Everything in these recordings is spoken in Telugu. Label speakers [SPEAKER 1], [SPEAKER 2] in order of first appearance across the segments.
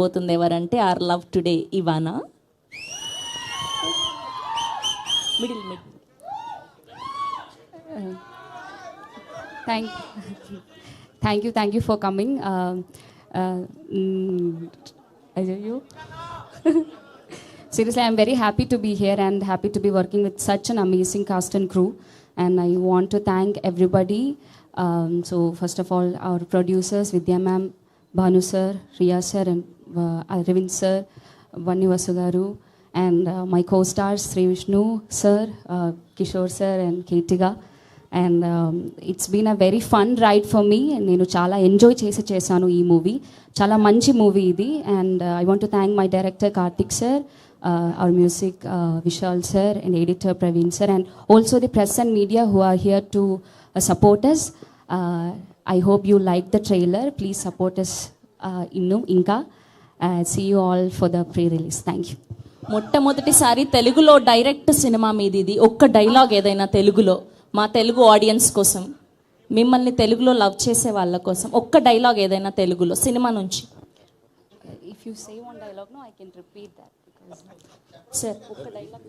[SPEAKER 1] పోతుంది ఎవరంటే our love today Ivana. Middle
[SPEAKER 2] Thank you for coming. Seriously, I'm very happy to be here and happy to be working with such an amazing cast and crew. And I want to thank everybody. So first of all, our producers, Vidya ma'am, Bhanu sir, Riya sir, and Arvind sir, Vanni Vasu garu, and my co-stars Sri Vishnu sir, Kishore sir, and Keetiga. And it's been a very fun ride for me. నేను చాలా ఎంజాయ్ చేశాను ఈ మూవీ. చాలా మంచి మూవీ ఇది. And I want to thank my director Karthik sir, our music Vishal sir, and editor Praveen sir, and also the press and media who are here to support us. I hope you like the trailer. Please support us ఇంకా. See you all for the pre-release. Thank you.
[SPEAKER 1] మొట్టమొదటిసారి తెలుగులో డైరెక్ట్ సినిమా మీది ఇది. ఒక్క డైలాగ్ ఏదైనా తెలుగులో మా తెలుగు ఆడియన్స్ కోసం, మిమ్మల్ని తెలుగులో లవ్ చేసే వాళ్ళ కోసం ఒక్క డైలాగ్ ఏదైనా తెలుగులో సినిమా నుంచి.
[SPEAKER 2] If you say one dialogue, no, I can repeat that.
[SPEAKER 1] Sir ఒక్క డైలాగ్.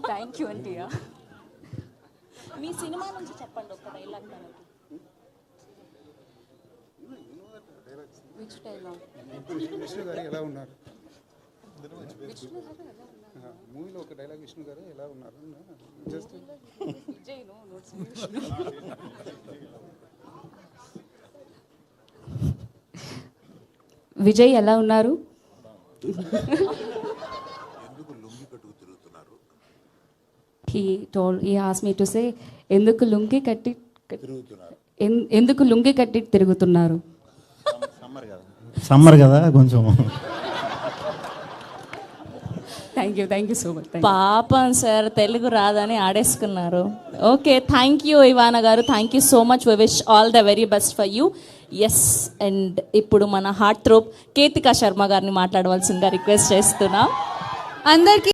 [SPEAKER 2] థ్యాంక్ యూ అండి.
[SPEAKER 1] మీ సినిమా నుంచి చెప్పండి ఒక్క డైలాగ్ మనకి.
[SPEAKER 2] Which dialogue?
[SPEAKER 3] విష్ణు గారు ఎలా ఉన్నారు మూవీలో ఒక డైలాగ్, విష్ణు గారు ఎలా ఉన్నారు జస్ట్
[SPEAKER 2] విజయ్ ఎలా ఉన్నారు? He asked me to say ఎందుకు లుంగి కట్టి తిరుగుతున్నారు.
[SPEAKER 4] సమ్మర్ కదా కొంచెం.
[SPEAKER 2] Thank you so much.
[SPEAKER 1] పాపం సార్ తెలుగు రాదని ఆడేసుకున్నారు. ఓకే, థ్యాంక్ యూ ఇవానా గారు, thank you so much. We wish all the very best for you. Yes, and ఇప్పుడు మన హార్ట్ థ్రోప్ కేతికా శర్మ గారిని మాట్లాడవలసిందిగా రిక్వెస్ట్ చేస్తున్నాం.
[SPEAKER 5] అందరికీ